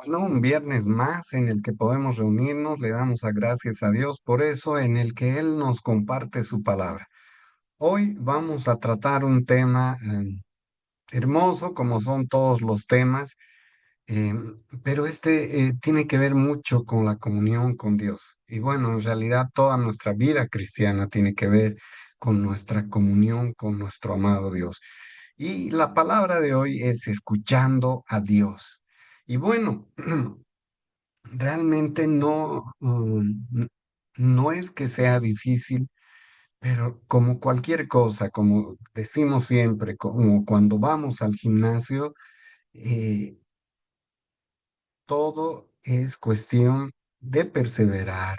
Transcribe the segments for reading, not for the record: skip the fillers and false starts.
Bueno, un viernes más en el que podemos reunirnos, le damos a gracias a Dios por eso, en el que Él nos comparte su palabra. Hoy vamos a tratar un tema hermoso, como son todos los temas, pero este tiene que ver mucho con la comunión con Dios. Y bueno, en realidad toda nuestra vida cristiana tiene que ver con nuestra comunión con nuestro amado Dios. Y la palabra de hoy es escuchando a Dios. Y bueno, realmente no, no es que sea difícil, pero como cualquier cosa, como decimos siempre, como cuando vamos al gimnasio, eh, todo es cuestión de perseverar.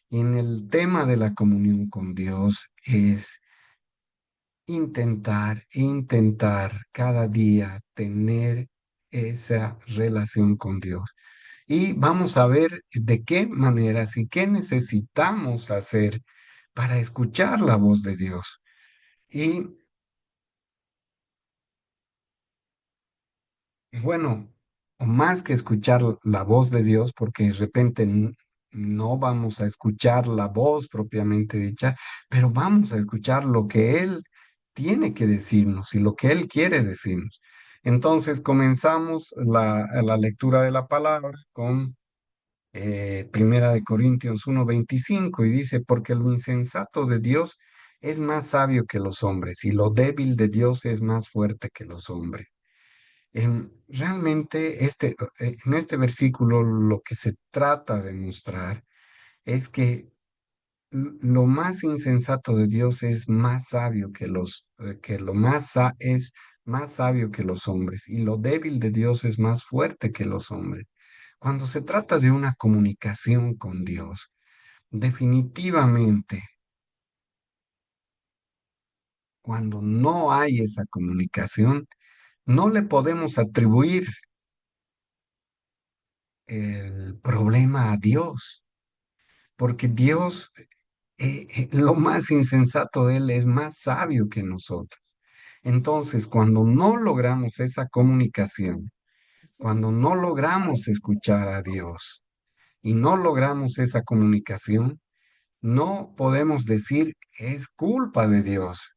Y en el tema de la comunión con Dios es intentar cada día tener esa relación con Dios. Y vamos a ver de qué maneras y qué necesitamos hacer para escuchar la voz de Dios. Y bueno, más que escuchar la voz de Dios, porque de repente no vamos a escuchar la voz propiamente dicha, pero vamos a escuchar lo que Él tiene que decirnos y lo que Él quiere decirnos. Entonces comenzamos la lectura de la palabra con Primera de Corintios 1:25 y dice, porque lo insensato de Dios es más sabio que los hombres y lo débil de Dios es más fuerte que los hombres. Realmente en este versículo lo que se trata de mostrar es que lo más insensato de Dios es más sabio que es más sabio que los hombres y lo débil de Dios es más fuerte que los hombres. Cuando se trata de una comunicación con Dios, definitivamente, cuando no hay esa comunicación, no le podemos atribuir el problema a Dios, porque Dios, lo más insensato de Él es más sabio que nosotros. Entonces, cuando no logramos esa comunicación, cuando no logramos escuchar a Dios y no logramos esa comunicación, no podemos decir es culpa de Dios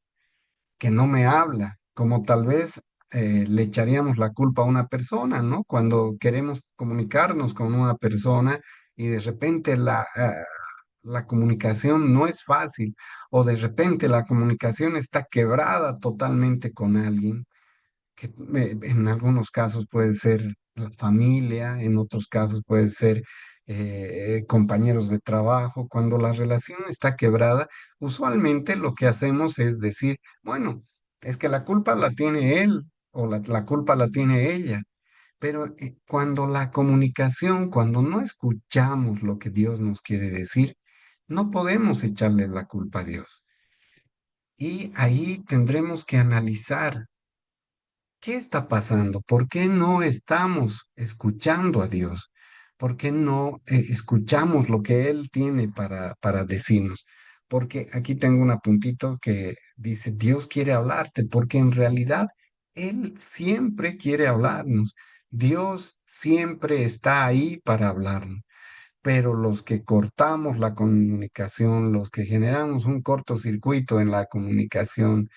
que no me habla, como tal vez le echaríamos la culpa a una persona, ¿no? Cuando queremos comunicarnos con una persona y de repente la comunicación no es fácil o de repente la comunicación está quebrada totalmente con alguien que en algunos casos puede ser la familia, en otros casos puede ser compañeros de trabajo. Cuando la relación está quebrada, usualmente lo que hacemos es decir, bueno, es que la culpa la tiene él o la culpa la tiene ella. Pero cuando la comunicación, cuando no escuchamos lo que Dios nos quiere decir, no podemos echarle la culpa a Dios. Y ahí tendremos que analizar. ¿Qué está pasando? ¿Por qué no estamos escuchando a Dios? ¿Por qué no escuchamos lo que Él tiene para decirnos? Porque aquí tengo un apuntito que dice, Dios quiere hablarte, porque en realidad Él siempre quiere hablarnos. Dios siempre está ahí para hablarnos, pero los que cortamos la comunicación, los que generamos un cortocircuito en la comunicación,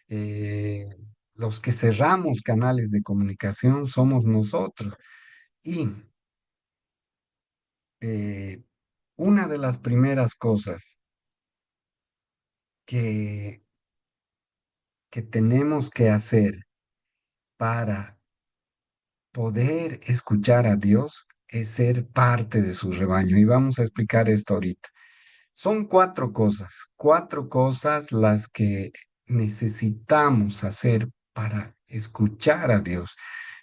eh, los que cerramos canales de comunicación somos nosotros. Y eh, una de las primeras cosas que, que tenemos que hacer para poder escuchar a Dios es ser parte de su rebaño. Y vamos a explicar esto ahorita. Son cuatro cosas las que necesitamos hacer para escuchar a Dios.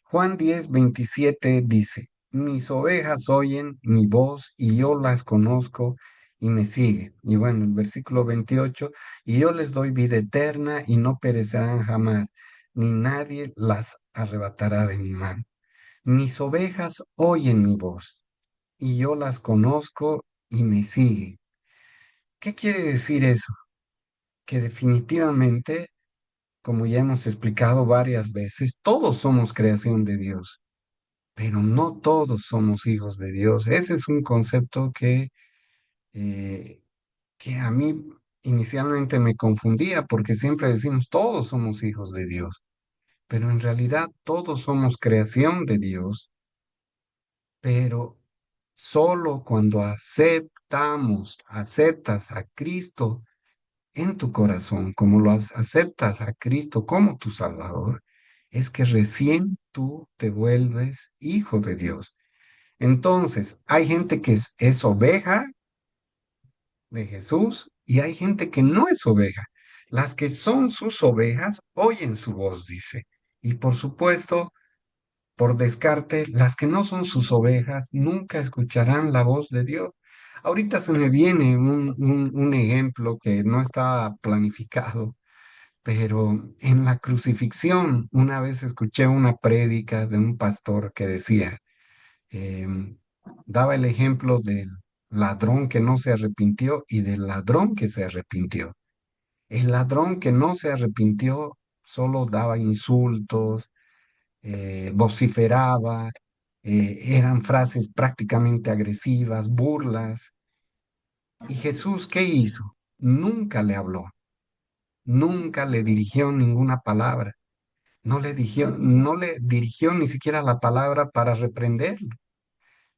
Juan 10:27 dice, mis ovejas oyen mi voz y yo las conozco y me siguen. Y bueno, el versículo 28, y yo les doy vida eterna y no perecerán jamás, ni nadie las arrebatará de mi mano. Mis ovejas oyen mi voz y yo las conozco y me siguen. ¿Qué quiere decir eso? Que definitivamente, como ya hemos explicado varias veces, todos somos creación de Dios, pero no todos somos hijos de Dios. Ese es un concepto eh, que a mí inicialmente me confundía porque siempre decimos todos somos hijos de Dios, pero en realidad todos somos creación de Dios, pero solo cuando aceptas a Cristo en tu corazón, como aceptas a Cristo como tu Salvador, es que recién tú te vuelves hijo de Dios. Entonces, hay gente que es oveja de Jesús y hay gente que no es oveja. Las que son sus ovejas oyen su voz, dice. Y por supuesto, por descarte, las que no son sus ovejas nunca escucharán la voz de Dios. Ahorita se me viene un ejemplo que no estaba planificado, pero en la crucifixión una vez escuché una prédica de un pastor que decía, em, daba el ejemplo del ladrón que no se arrepintió y del ladrón que se arrepintió. El ladrón que no se arrepintió solo daba insultos, vociferaba, eran frases prácticamente agresivas, burlas. ¿Y Jesús qué hizo? Nunca le habló, nunca le dirigió ninguna palabra, no le dirigió ni siquiera la palabra para reprenderlo.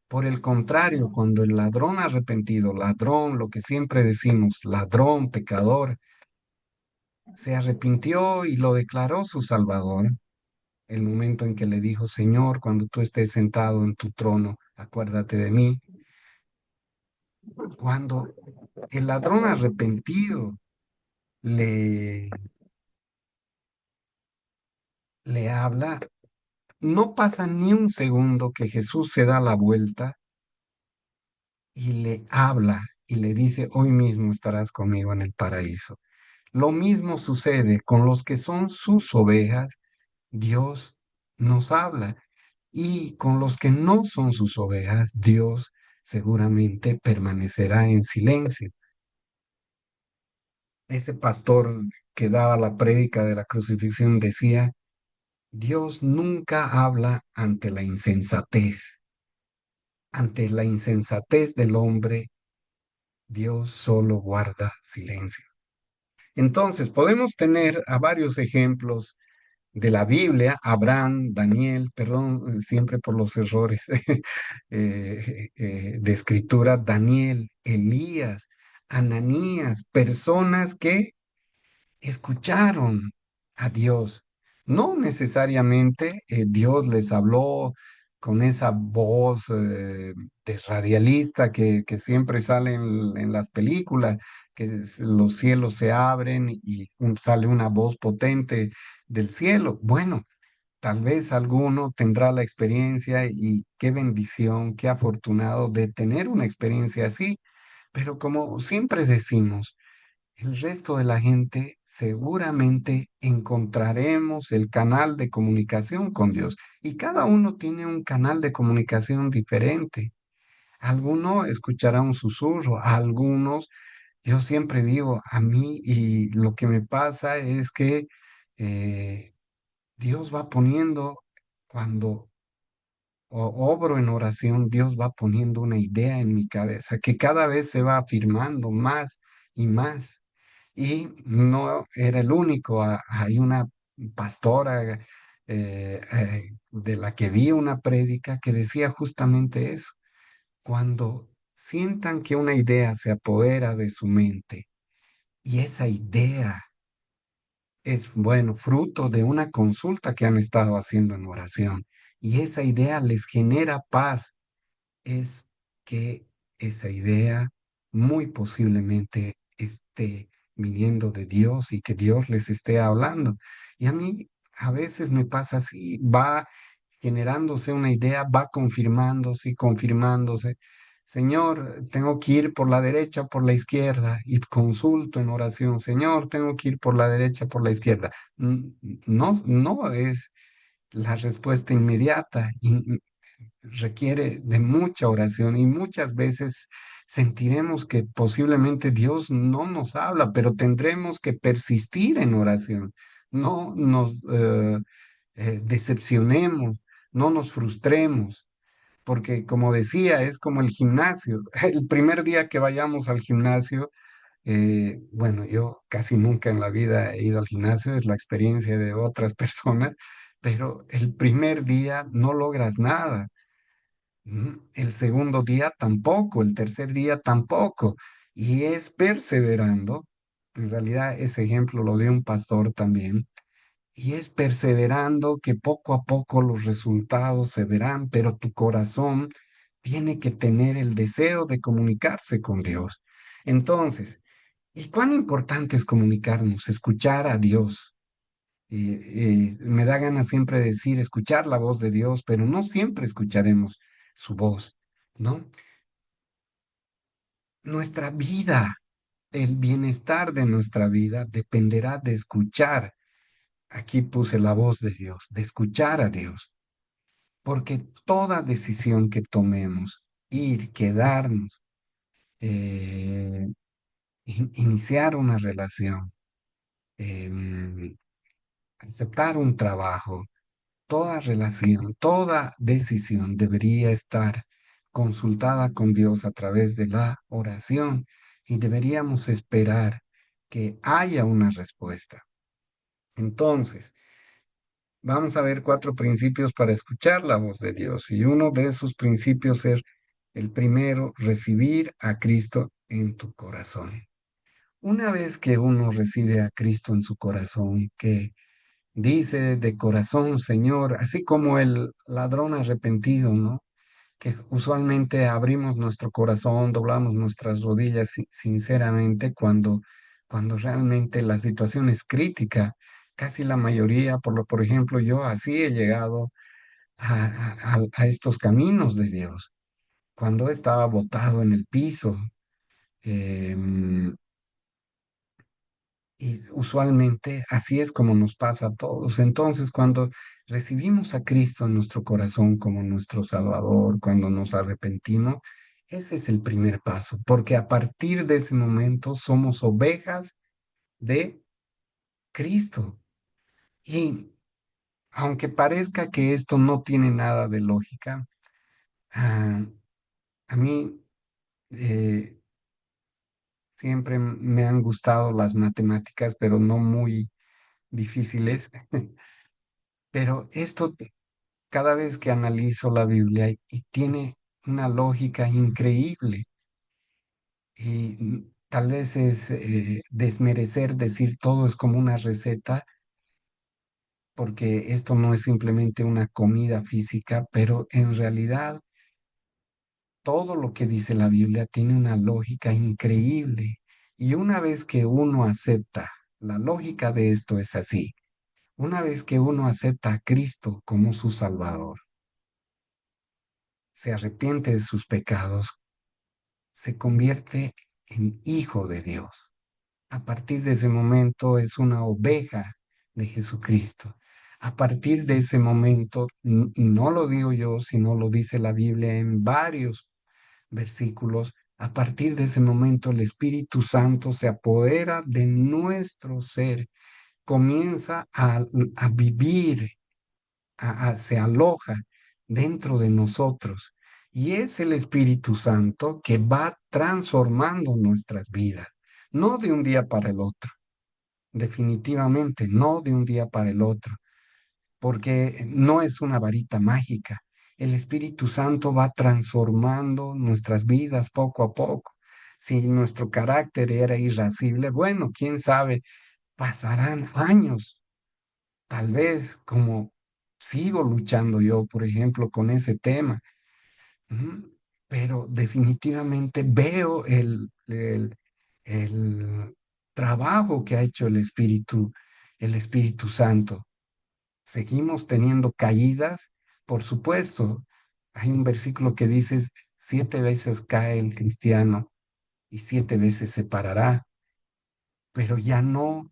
Por el contrario, cuando el ladrón arrepentido, ladrón, lo que siempre decimos, ladrón, pecador, se arrepintió y lo declaró su Salvador, el momento en que le dijo, Señor, cuando tú estés sentado en tu trono, acuérdate de mí. Cuando el ladrón arrepentido le, le habla, no pasa ni un segundo que Jesús se da la vuelta y le habla y le dice, hoy mismo estarás conmigo en el paraíso. Lo mismo sucede con los que son sus ovejas, Dios nos habla. Y con los que no son sus ovejas, Dios seguramente permanecerá en silencio. Ese pastor que daba la prédica de la crucifixión decía, Dios nunca habla ante la insensatez. Ante la insensatez del hombre, Dios solo guarda silencio. Entonces, podemos tener a varios ejemplos de la Biblia, Abraham, Daniel, perdón, siempre por los errores de escritura, Daniel, Elías, Ananías, personas que escucharon a Dios. No necesariamente Dios les habló con esa voz de radialista que siempre sale en las películas, que los cielos se abren y sale una voz potente del cielo. Bueno, tal vez alguno tendrá la experiencia y qué bendición, qué afortunado de tener una experiencia así, pero como siempre decimos, el resto de la gente seguramente encontraremos el canal de comunicación con Dios y cada uno tiene un canal de comunicación diferente. Alguno escuchará un susurro, a algunos, yo siempre digo, a mí y lo que me pasa es que eh, Dios va poniendo, cuando obro en oración, Dios va poniendo una idea en mi cabeza que cada vez se va afirmando más y más. Y no era el único, hay una pastora de la que vi una prédica que decía justamente eso. Cuando sientan que una idea se apodera de su mente y esa idea es, bueno, fruto de una consulta que han estado haciendo en oración y esa idea les genera paz, es que esa idea muy posiblemente esté viniendo de Dios y que Dios les esté hablando. Y a mí a veces me pasa así, va generándose una idea, va confirmándose y confirmándose. Señor, tengo que ir por la derecha o por la izquierda y consulto en oración. Señor, tengo que ir por la derecha o por la izquierda. No, no es la respuesta inmediata. Requiere de mucha oración y muchas veces sentiremos que posiblemente Dios no nos habla, pero tendremos que persistir en oración. No nos decepcionemos, no nos frustremos, porque como decía, es como el gimnasio. El primer día que vayamos al gimnasio, bueno, yo casi nunca en la vida he ido al gimnasio, es la experiencia de otras personas, pero el primer día no logras nada. El segundo día tampoco, el tercer día tampoco. Y es perseverando. En realidad ese ejemplo lo dio un pastor también. Y es perseverando que poco a poco los resultados se verán, pero tu corazón tiene que tener el deseo de comunicarse con Dios. Entonces, ¿y cuán importante es comunicarnos, escuchar a Dios? Me da ganas siempre de decir, escuchar la voz de Dios, pero no siempre escucharemos su voz, ¿no? Nuestra vida, el bienestar de nuestra vida dependerá de escuchar. Aquí puse la voz de Dios, de escuchar a Dios, porque toda decisión que tomemos, ir, quedarnos, eh, iniciar una relación, em, aceptar un trabajo, toda relación, toda decisión debería estar consultada con Dios a través de la oración y deberíamos esperar que haya una respuesta. Entonces, vamos a ver cuatro principios para escuchar la voz de Dios y uno de esos principios es el primero, recibir a Cristo en tu corazón. Una vez que uno recibe a Cristo en su corazón, que dice de corazón, Señor, así como el ladrón arrepentido, ¿no? Que usualmente abrimos nuestro corazón, doblamos nuestras rodillas sinceramente cuando realmente la situación es crítica. Casi la mayoría, por ejemplo, yo así he llegado a estos caminos de Dios. Cuando estaba botado en el piso, em, y usualmente así es como nos pasa a todos. Entonces, cuando recibimos a Cristo en nuestro corazón como nuestro Salvador, cuando nos arrepentimos, ese es el primer paso, porque a partir de ese momento somos ovejas de Cristo. Y aunque parezca que esto no tiene nada de lógica, ah, a mí eh, siempre me han gustado las matemáticas, pero no muy difíciles. Pero esto cada vez que analizo la Biblia y tiene una lógica increíble y tal vez es desmerecer decir todo es como una receta, porque esto no es simplemente una comida física, pero en realidad todo lo que dice la Biblia tiene una lógica increíble. Y una vez que uno acepta, la lógica de esto es así, una vez que uno acepta a Cristo como su Salvador, se arrepiente de sus pecados, se convierte en hijo de Dios. A partir de ese momento es una oveja de Jesucristo. A partir de ese momento, no lo digo yo, sino lo dice la Biblia en varios versículos. A partir de ese momento el Espíritu Santo se apodera de nuestro ser, comienza a vivir, se aloja dentro de nosotros. Y es el Espíritu Santo que va transformando nuestras vidas, no de un día para el otro, definitivamente, no de un día para el otro, porque no es una varita mágica. El Espíritu Santo va transformando nuestras vidas poco a poco. Si nuestro carácter era irascible, bueno, quién sabe, pasarán años. Tal vez como sigo luchando yo, por ejemplo, con ese tema, ¿m? Pero definitivamente veo el trabajo que ha hecho el Espíritu Santo. Seguimos teniendo caídas, por supuesto. Hay un versículo que dice, 7 veces cae el cristiano y 7 veces se parará, pero ya no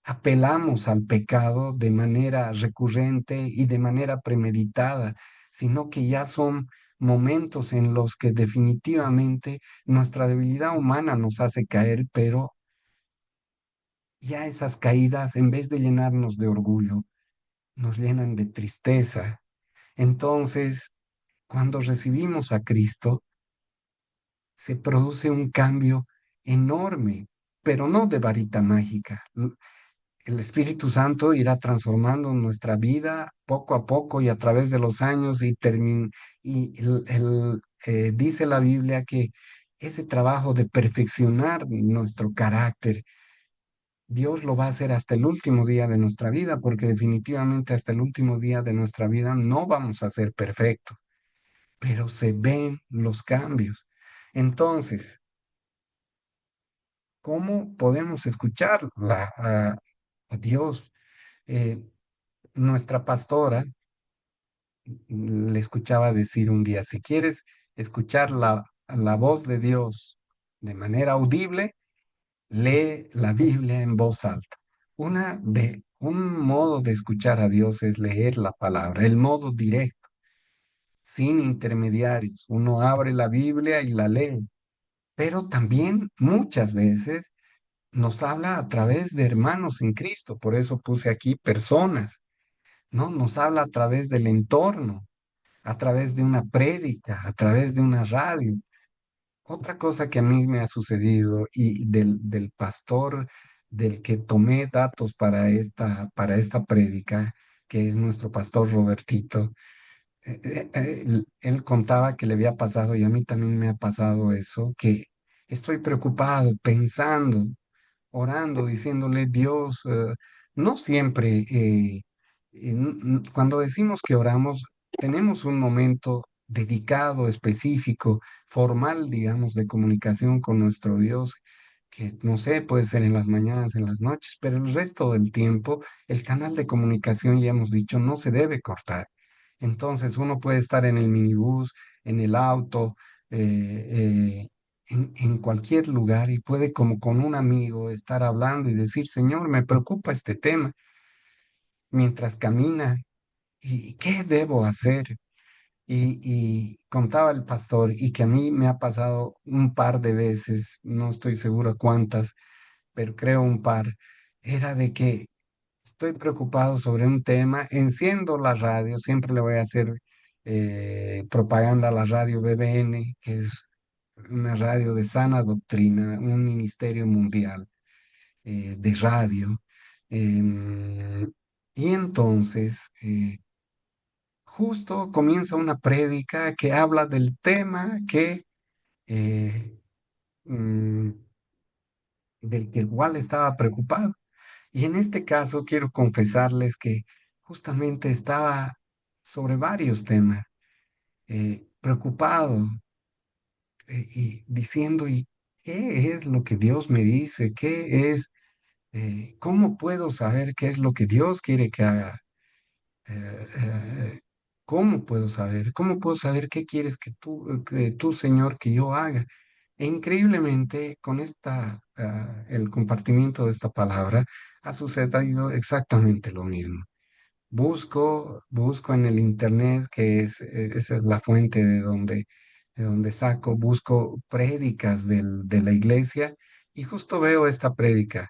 apelamos al pecado de manera recurrente y de manera premeditada, sino que ya son momentos en los que definitivamente nuestra debilidad humana nos hace caer, pero ya esas caídas, en vez de llenarnos de orgullo, nos llenan de tristeza Entonces, cuando recibimos a Cristo, se produce un cambio enorme, pero no de varita mágica. El Espíritu Santo irá transformando nuestra vida poco a poco y a través de los años y dice la Biblia que ese trabajo de perfeccionar nuestro carácter, Dios lo va a hacer hasta el último día de nuestra vida, porque definitivamente hasta el último día de nuestra vida no vamos a ser perfectos, pero se ven los cambios. Entonces, ¿cómo podemos escuchar a Dios? Eh, Nuestra pastora le escuchaba decir un día, si quieres escuchar la voz de Dios de manera audible, lee la Biblia en voz alta. Un modo de escuchar a Dios es leer la palabra, el modo directo, sin intermediarios. Uno abre la Biblia y la lee, pero también muchas veces nos habla a través de hermanos en Cristo. Por eso puse aquí personas, ¿no? Nos habla a través del entorno, a través de una prédica, a través de una radio. Otra cosa que a mí me ha sucedido y del pastor del que tomé datos para esta prédica, que es nuestro pastor Robertito, él contaba que le había pasado y a mí también me ha pasado eso, que estoy preocupado, pensando, orando, diciéndole, Dios, no siempre, cuando decimos que oramos, tenemos un momento dedicado, específico, formal, digamos, de comunicación con nuestro Dios, que no sé, puede ser en las mañanas, en las noches, pero el resto del tiempo, el canal de comunicación, ya hemos dicho, no se debe cortar. Entonces, uno puede estar en el minibús, en el auto, en cualquier lugar y puede como con un amigo estar hablando y decir, Señor, me preocupa este tema mientras camina y ¿qué debo hacer? Y contaba el pastor y que a mí me ha pasado un par de veces, no estoy seguro cuántas, pero creo un par, era de que estoy preocupado sobre un tema, enciendo la radio, siempre le voy a hacer propaganda a la radio BBN, que es una radio de sana doctrina, un ministerio mundial de radio. Em, y entonces, justo comienza una prédica que habla del tema eh, mm, del que igual estaba preocupado. Y en este caso quiero confesarles que justamente estaba sobre varios temas, preocupado y diciendo, ¿y qué es lo que Dios me dice? ¿Qué es? ¿Cómo puedo saber qué es lo que Dios quiere que haga? Eh, eh, ¿Cómo puedo saber? ¿Cómo puedo saber qué quieres que tú, Señor, que yo haga? E increíblemente, con el compartimiento de esta palabra, ha sucedido exactamente lo mismo. Busco en el internet, que esa es la fuente de donde saco, busco prédicas de la iglesia y justo veo esta prédica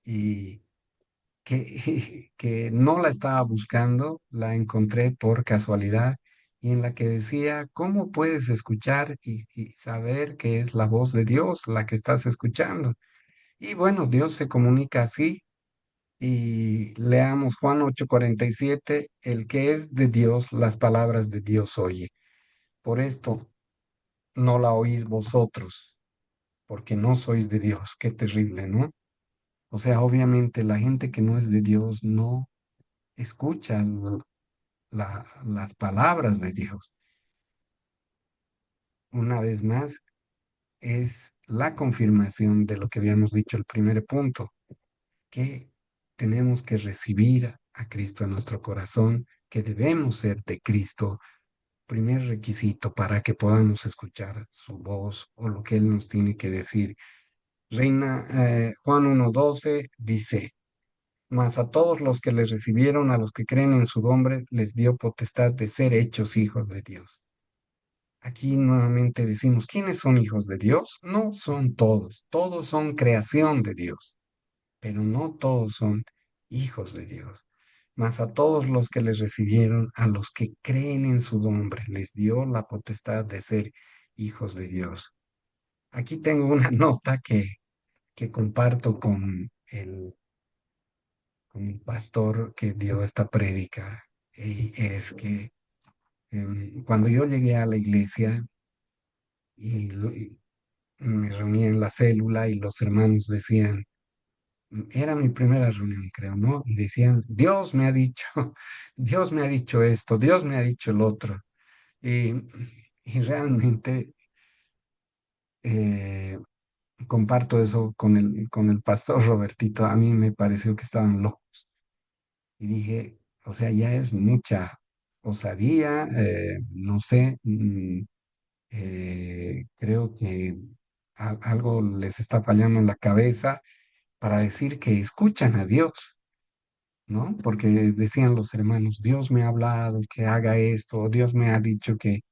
y que no la estaba buscando, la encontré por casualidad y en la que decía, ¿cómo puedes escuchar y saber que es la voz de Dios la que estás escuchando? Y bueno, Dios se comunica así y leamos Juan 8:47, el que es de Dios, las palabras de Dios oye. Por esto no la oís vosotros, porque no sois de Dios. Qué terrible, ¿no? O sea, obviamente la gente que no es de Dios no escucha las palabras de Dios. Una vez más, es la confirmación de lo que habíamos dicho el primer punto, que tenemos que recibir a Cristo en nuestro corazón, que debemos ser de Cristo, primer requisito para que podamos escuchar su voz o lo que Él nos tiene que decir. Juan 1:12 dice, mas a todos los que le recibieron, a los que creen en su nombre, les dio potestad de ser hechos hijos de Dios. Aquí nuevamente decimos, ¿quiénes son hijos de Dios? No son todos, todos son creación de Dios, pero no todos son hijos de Dios. mas a todos los que les recibieron, a los que creen en su nombre, les dio la potestad de ser hijos de Dios. Aquí tengo una nota que comparto con el pastor que dio esta prédica, y es que cuando yo llegué a la iglesia y me reuní en la célula y los hermanos decían, era mi primera reunión, creo, ¿no? Y decían, Dios me ha dicho, Dios me ha dicho esto, Dios me ha dicho el otro. Y, y realmente eh, comparto eso con el pastor Robertito. A mí me pareció que estaban locos. Y dije, o sea, ya es mucha osadía, no sé, creo que algo les está fallando en la cabeza para decir que escuchan a Dios. ¿No? Porque decían los hermanos, Dios me ha hablado que haga esto, Dios me ha dicho que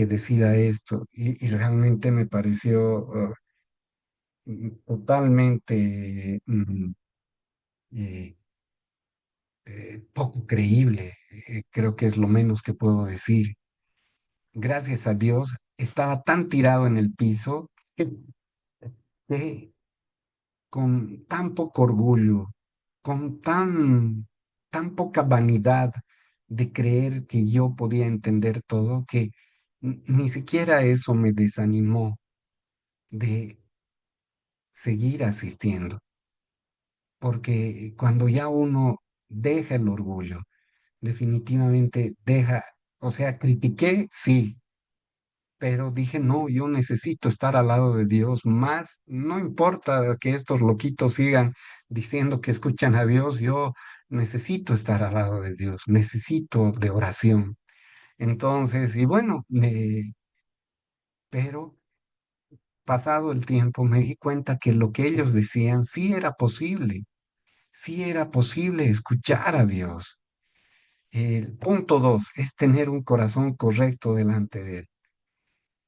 decida esto, y realmente me pareció totalmente eh, poco creíble, creo que es lo menos que puedo decir. Gracias a Dios, estaba tan tirado en el piso que con tan poco orgullo, con tan poca vanidad de creer que yo podía entender todo, que ni siquiera eso me desanimó de seguir asistiendo, porque cuando ya uno deja el orgullo, definitivamente deja, o sea, critiqué, sí, pero dije, no, yo necesito estar al lado de Dios, más no importa que estos loquitos sigan diciendo que escuchan a Dios, yo necesito estar al lado de Dios, necesito de oración. Entonces, y bueno, pero pasado el tiempo me di cuenta que lo que ellos decían sí era posible escuchar a Dios. El punto dos es tener un corazón correcto delante de Él.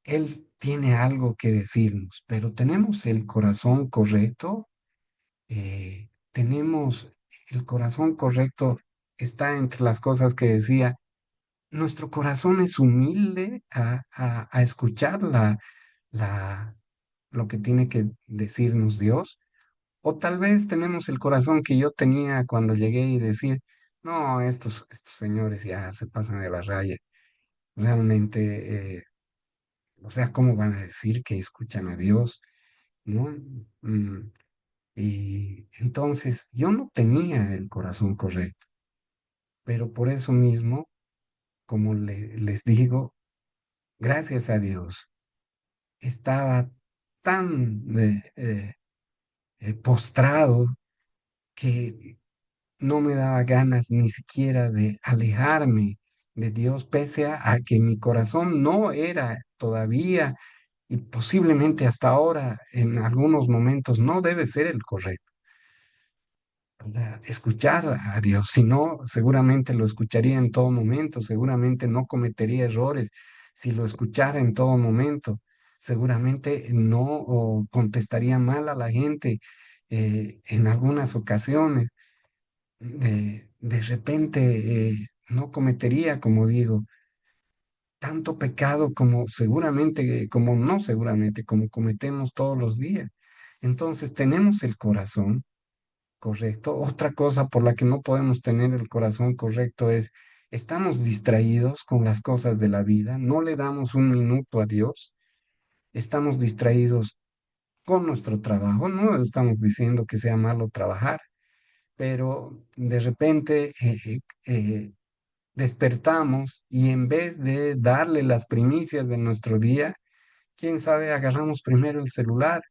Él tiene algo que decirnos, pero tenemos el corazón correcto. Tenemos el corazón correcto, está entre las cosas que decía, nuestro corazón es humilde a escuchar la, lo que tiene que decirnos Dios, o tal vez tenemos el corazón que yo tenía cuando llegué y decir, no, estos señores ya se pasan de la raya, realmente, o sea, ¿cómo van a decir que escuchan a Dios? ¿No? Mm, y entonces yo no tenía el corazón correcto, pero por eso mismo, como les digo, gracias a Dios, estaba tan postrado que no me daba ganas ni siquiera de alejarme de Dios, pese a que mi corazón no era todavía y posiblemente hasta ahora en algunos momentos no debe ser el correcto para escuchar a Dios, si no, seguramente lo escucharía en todo momento, seguramente no cometería errores si lo escuchara en todo momento, seguramente no contestaría mal a la gente en algunas ocasiones, de repente no cometería, como digo, tanto pecado como seguramente, como no seguramente, como cometemos todos los días. Entonces tenemos el corazón correcto. Otra cosa por la que no podemos tener el corazón correcto es, estamos distraídos con las cosas de la vida, no le damos un minuto a Dios, estamos distraídos con nuestro trabajo, no estamos diciendo que sea malo trabajar, pero de repente despertamos y en vez de darle las primicias de nuestro día, quién sabe, agarramos primero el celular.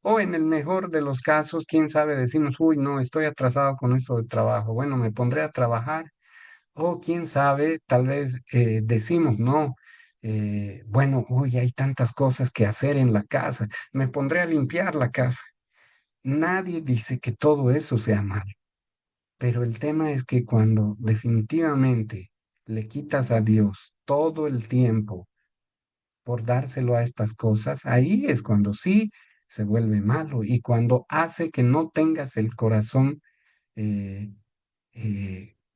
O en el mejor de los casos, quién sabe, decimos, uy, no, estoy atrasado con esto de trabajo. Bueno, me pondré a trabajar. O quién sabe, tal vez decimos, no, bueno, uy, hay tantas cosas que hacer en la casa. Me pondré a limpiar la casa. Nadie dice que todo eso sea malo. Pero el tema es que cuando definitivamente le quitas a Dios todo el tiempo, por dárselo a estas cosas, ahí es cuando sí se vuelve malo y cuando hace que no tengas el corazón eh,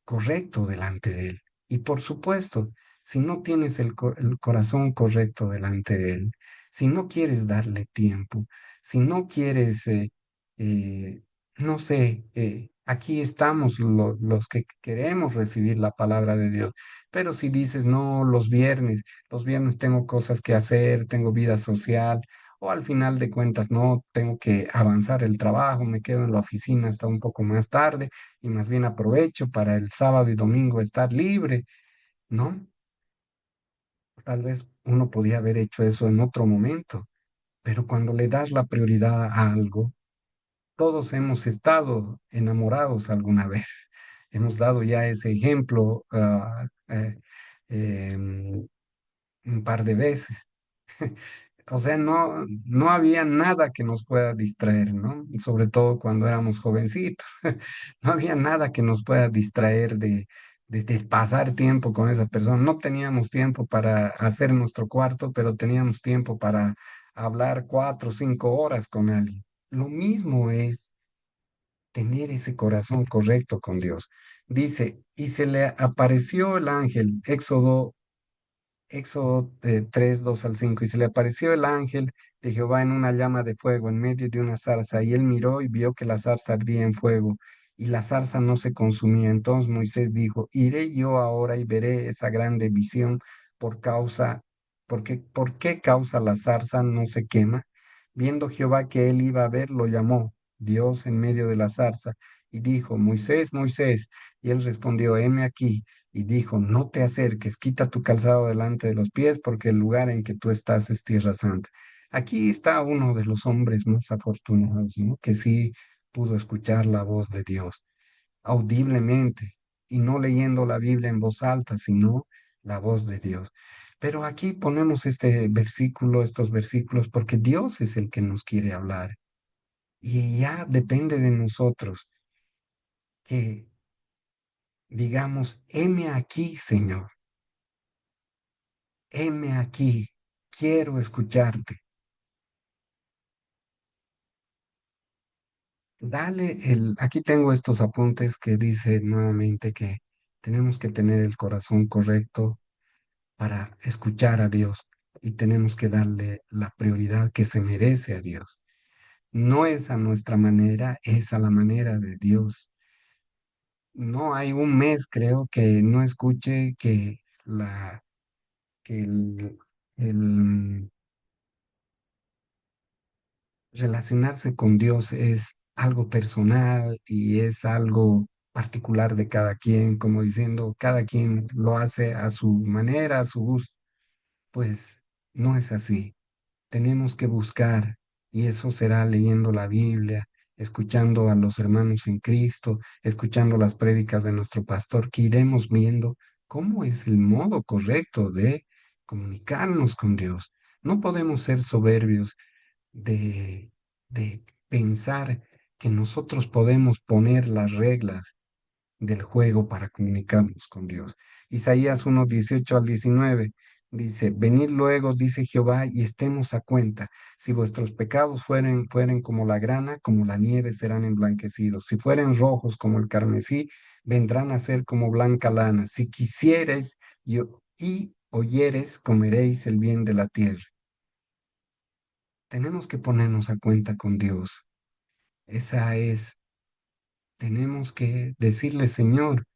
correcto delante de Él. Y por supuesto, si no tienes el corazón correcto delante de Él, si no quieres darle tiempo, si no quieres, eh, no sé, aquí estamos los que queremos recibir la palabra de Dios, pero si dices, no, los viernes tengo cosas que hacer, tengo vida social. O al final de cuentas, no, tengo que avanzar el trabajo, me quedo en la oficina hasta un poco más tarde y más bien aprovecho para el sábado y domingo estar libre, ¿no? Tal vez uno podía haber hecho eso en otro momento, pero cuando le das la prioridad a algo, todos hemos estado enamorados alguna vez. Hemos dado ya ese ejemplo un par de veces. O sea, no había nada que nos pueda distraer, ¿no? Y sobre todo cuando éramos jovencitos. No había nada que nos pueda distraer de pasar tiempo con esa persona. No teníamos tiempo para hacer nuestro cuarto, pero teníamos tiempo para hablar 4 o 5 horas con alguien. Lo mismo es tener ese corazón correcto con Dios. Dice, y se le apareció el ángel, Éxodo 3, 2 al 5. Y se le apareció el ángel de Jehová en una llama de fuego en medio de una zarza. Y él miró y vio que la zarza ardía en fuego y la zarza no se consumía. Entonces Moisés dijo, iré yo ahora y veré esa grande visión por causa, ¿por qué causa la zarza no se quema? Viendo Jehová que él iba a ver, lo llamó Dios en medio de la zarza y dijo, Moisés, Moisés. Y él respondió, heme aquí y dijo, no te acerques, quita tu calzado delante de los pies, porque el lugar en que tú estás es tierra santa. Aquí está uno de los hombres más afortunados, ¿no? Que sí pudo escuchar la voz de Dios audiblemente y no leyendo la Biblia en voz alta, sino la voz de Dios. Pero aquí ponemos este versículo, estos versículos, porque Dios es el que nos quiere hablar y ya depende de nosotros que digamos, heme aquí, Señor. Heme aquí, quiero escucharte. Aquí tengo estos apuntes que dice nuevamente que tenemos que tener el corazón correcto para escuchar a Dios y tenemos que darle la prioridad que se merece a Dios. No es a nuestra manera, es a la manera de Dios. No hay un mes, creo, que no escuche que el relacionarse con Dios es algo personal y es algo particular de cada quien, como diciendo, cada quien lo hace a su manera, a su gusto. Pues no es así. Tenemos que buscar y eso será leyendo la Biblia, escuchando a los hermanos en Cristo, escuchando las prédicas de nuestro pastor, que iremos viendo cómo es el modo correcto de comunicarnos con Dios. No podemos ser soberbios de, de pensar que nosotros podemos poner las reglas del juego para comunicarnos con Dios. Isaías 1:18 al 19 dice, venid luego, dice Jehová, y estemos a cuenta. Si vuestros pecados fueren como la grana, como la nieve serán emblanquecidos. Si fueren rojos como el carmesí, vendrán a ser como blanca lana. Si quisiereis y oyereis, comeréis el bien de la tierra. Tenemos que ponernos a cuenta con Dios. Esa es, tenemos que decirle, Señor,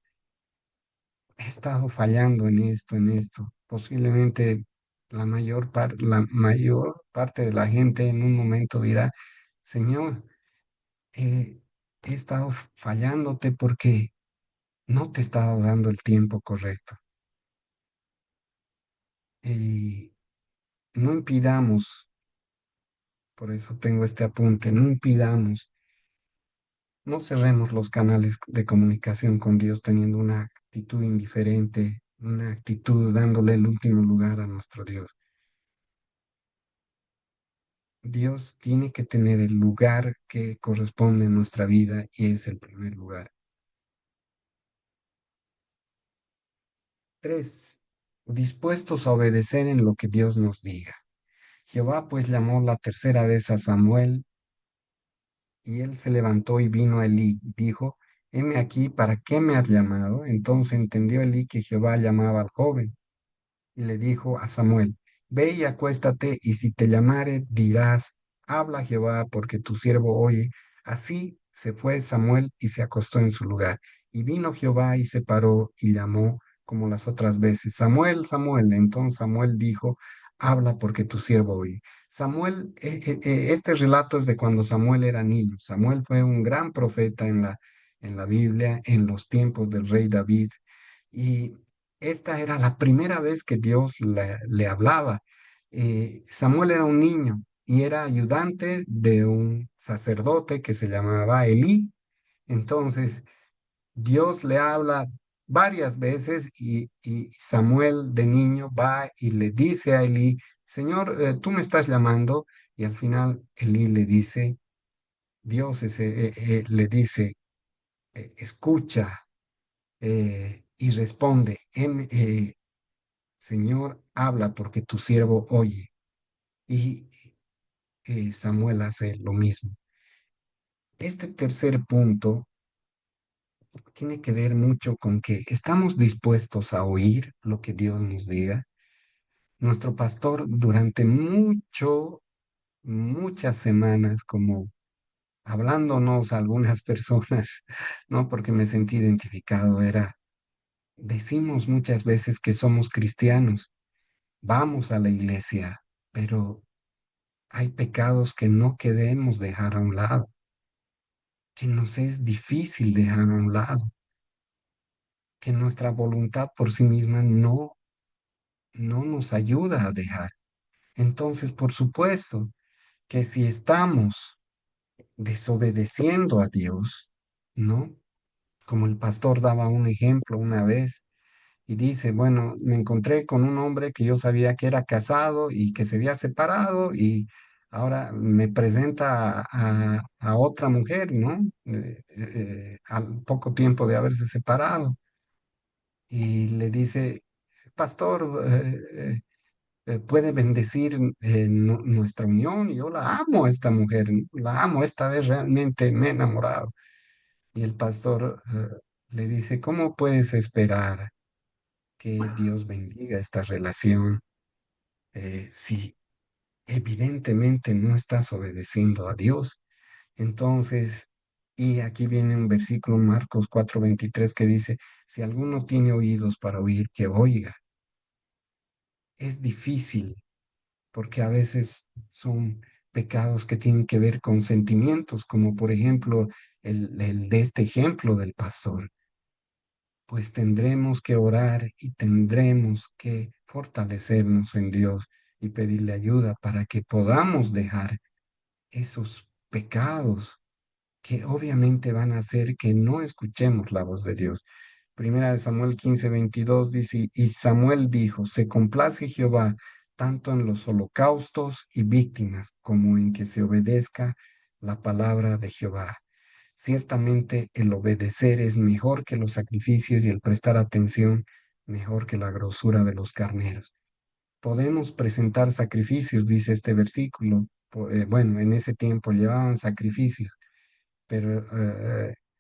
he estado fallando en esto. Posiblemente la mayor parte de la gente en un momento dirá, Señor, he estado fallándote porque no te he estado dando el tiempo correcto. Y no impidamos, por eso tengo este apunte, no impidamos. No cerremos los canales de comunicación con Dios teniendo una actitud indiferente, una actitud dándole el último lugar a nuestro Dios. Dios tiene que tener el lugar que corresponde en nuestra vida y es el primer lugar. 3. Dispuestos a obedecer en lo que Dios nos diga. Jehová pues llamó la tercera vez a Samuel y él se levantó y vino a Elí. Dijo, heme aquí, ¿para qué me has llamado? Entonces entendió Elí que Jehová llamaba al joven y le dijo a Samuel, ve y acuéstate, y si te llamare, dirás, habla Jehová, porque tu siervo oye. Así se fue Samuel y se acostó en su lugar. Y vino Jehová y se paró y llamó como las otras veces, Samuel, Samuel. Entonces Samuel dijo, habla porque tu siervo oye. Samuel, este relato es de cuando Samuel era niño. Samuel fue un gran profeta en la Biblia, en los tiempos del rey David. Y esta era la primera vez que Dios le hablaba. Samuel era un niño y era ayudante de un sacerdote que se llamaba Elí. Entonces, Dios le habla varias veces y Samuel de niño va y le dice a Elí, Señor, tú me estás llamando. Y al final Elí le dice, le dice, escucha y responde, Señor, habla porque tu siervo oye. Y Samuel hace lo mismo. Este tercer punto tiene que ver mucho con que estamos dispuestos a oír lo que Dios nos diga. Nuestro pastor durante muchas semanas, como hablándonos a algunas personas, ¿no? Porque me sentí identificado, decimos muchas veces que somos cristianos, vamos a la iglesia, pero hay pecados que no queremos dejar a un lado, que nos es difícil dejar a un lado, que nuestra voluntad por sí misma no nos ayuda a dejar. Entonces, por supuesto que si estamos desobedeciendo a Dios, ¿no? Como el pastor daba un ejemplo una vez, y dice, bueno, me encontré con un hombre que yo sabía que era casado y que se había separado y ahora me presenta a otra mujer, ¿no? Al poco tiempo de haberse separado y le dice, pastor, puede bendecir nuestra unión y yo la amo a esta mujer, ¿no? La amo, esta vez realmente me he enamorado. Y el pastor le dice, ¿cómo puedes esperar que Dios bendiga esta relación si evidentemente no estás obedeciendo a Dios? Entonces, y aquí viene un versículo, Marcos 4:23, que dice, si alguno tiene oídos para oír, que oiga. Es difícil porque a veces son pecados que tienen que ver con sentimientos, como por ejemplo el de este ejemplo del pastor. Pues tendremos que orar y tendremos que fortalecernos en Dios y pedirle ayuda para que podamos dejar esos pecados que obviamente van a hacer que no escuchemos la voz de Dios. Primera de Samuel 15:22 dice, y Samuel dijo, se complace Jehová tanto en los holocaustos y víctimas como en que se obedezca la palabra de Jehová. Ciertamente el obedecer es mejor que los sacrificios y el prestar atención mejor que la grosura de los carneros. Podemos presentar sacrificios, dice este versículo. Bueno, en ese tiempo llevaban sacrificios, pero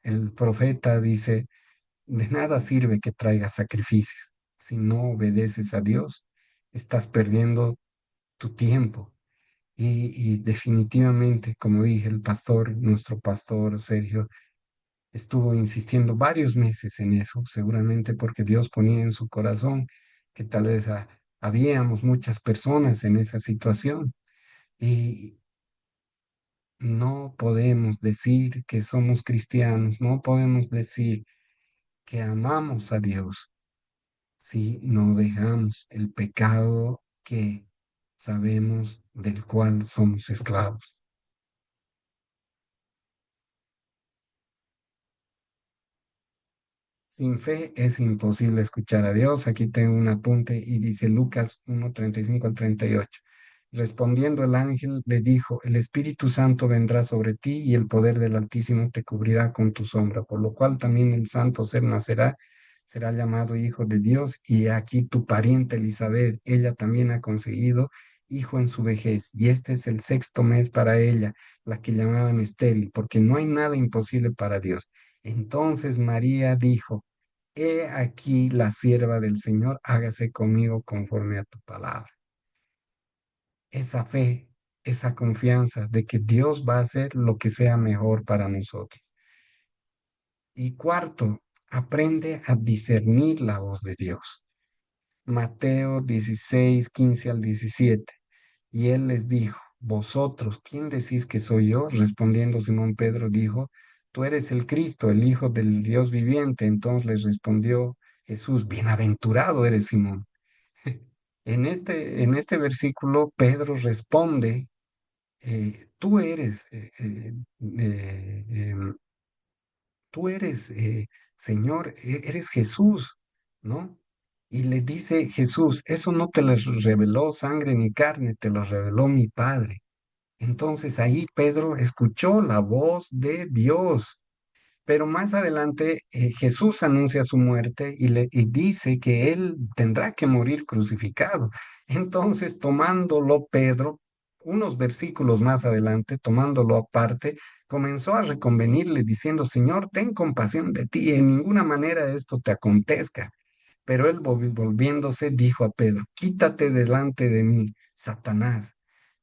el profeta dice, de nada sirve que traigas sacrificio. Si no obedeces a Dios, estás perdiendo tu tiempo. Y definitivamente, como dije, el pastor, nuestro pastor Sergio, estuvo insistiendo varios meses en eso, seguramente porque Dios ponía en su corazón que tal vez habíamos muchas personas en esa situación y no podemos decir que somos cristianos, no podemos decir que amamos a Dios si no dejamos el pecado que sabemos del cual somos esclavos. Sin fe es imposible escuchar a Dios. Aquí tengo un apunte y dice Lucas 1:35 al 38. Respondiendo el ángel le dijo, el Espíritu Santo vendrá sobre ti y el poder del Altísimo te cubrirá con tu sombra, por lo cual también el santo ser nacerá, será llamado Hijo de Dios. Y aquí tu pariente Elizabeth, ella también ha conseguido hijo en su vejez, y este es el sexto mes para ella, la que llamaban estéril, porque no hay nada imposible para Dios. Entonces María dijo, he aquí la sierva del Señor, hágase conmigo conforme a tu palabra. Esa fe, esa confianza de que Dios va a hacer lo que sea mejor para nosotros. Y cuarto, aprende a discernir la voz de Dios. Mateo 16, 15 al 17. Y él les dijo, vosotros, ¿quién decís que soy yo? Respondiendo Simón Pedro dijo, tú eres el Cristo, el Hijo del Dios viviente. Entonces les respondió Jesús, bienaventurado eres Simón. En este versículo, Pedro responde, tú eres, tú eres, Señor, eres Jesús, ¿no? Y le dice Jesús, eso no te lo reveló sangre ni carne, te lo reveló mi Padre. Entonces ahí Pedro escuchó la voz de Dios. Pero más adelante Jesús anuncia su muerte y dice que él tendrá que morir crucificado. Entonces, tomándolo Pedro, unos versículos más adelante, tomándolo aparte, comenzó a reconvenirle diciendo, Señor, ten compasión de ti, en ninguna manera esto te acontezca. Pero él volviéndose dijo a Pedro, quítate delante de mí, Satanás,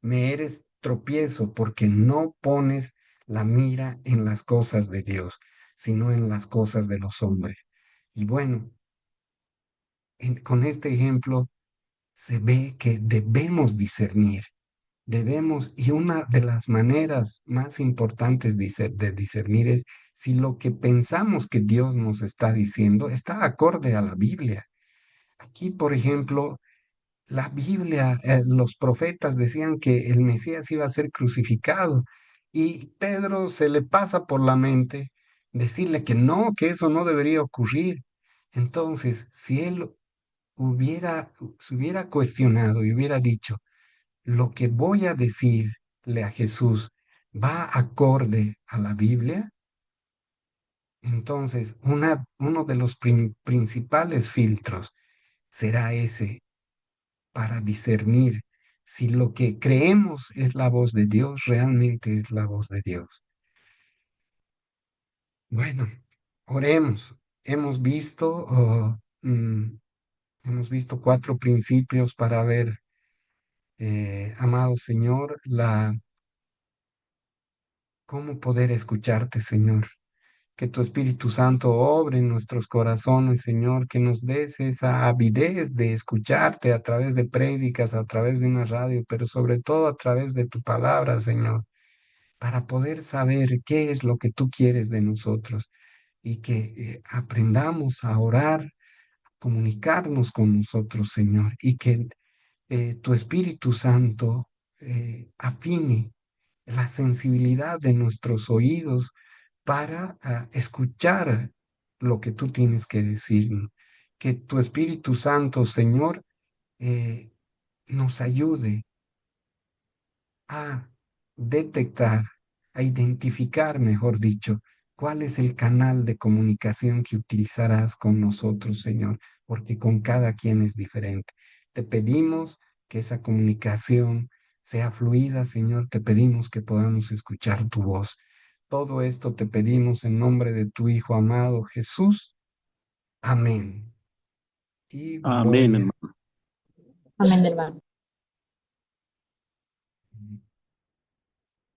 me eres tropiezo porque no pones la mira en las cosas de Dios, sino en las cosas de los hombres. Y bueno, con este ejemplo se ve que debemos discernir, debemos, y una de las maneras más importantes de discernir es si lo que pensamos que Dios nos está diciendo está acorde a la Biblia. Aquí, por ejemplo, la Biblia, los profetas decían que el Mesías iba a ser crucificado y Pedro se le pasa por la mente decirle que no, que eso no debería ocurrir. Entonces, si él se hubiera cuestionado y hubiera dicho, lo que voy a decirle a Jesús va acorde a la Biblia, entonces uno de los principales filtros será ese para discernir si lo que creemos es la voz de Dios, realmente es la voz de Dios. Bueno, oremos. Hemos visto, hemos visto cuatro principios para ver, amado Señor, cómo poder escucharte, Señor. Que tu Espíritu Santo obre en nuestros corazones, Señor, que nos des esa avidez de escucharte a través de prédicas, a través de una radio, pero sobre todo a través de tu palabra, Señor, para poder saber qué es lo que tú quieres de nosotros y que aprendamos a orar, comunicarnos con nosotros, Señor, y que tu Espíritu Santo afine la sensibilidad de nuestros oídos para escuchar lo que tú tienes que decirnos. Que tu Espíritu Santo, Señor, eh, nos ayude a detectar, a identificar, mejor dicho, cuál es el canal de comunicación que utilizarás con nosotros, Señor, porque con cada quien es diferente. Te pedimos que esa comunicación sea fluida, Señor, te pedimos que podamos escuchar tu voz. Todo esto te pedimos en nombre de tu Hijo amado Jesús. Amén. Y Amén, voy a hermano. Amén, hermano.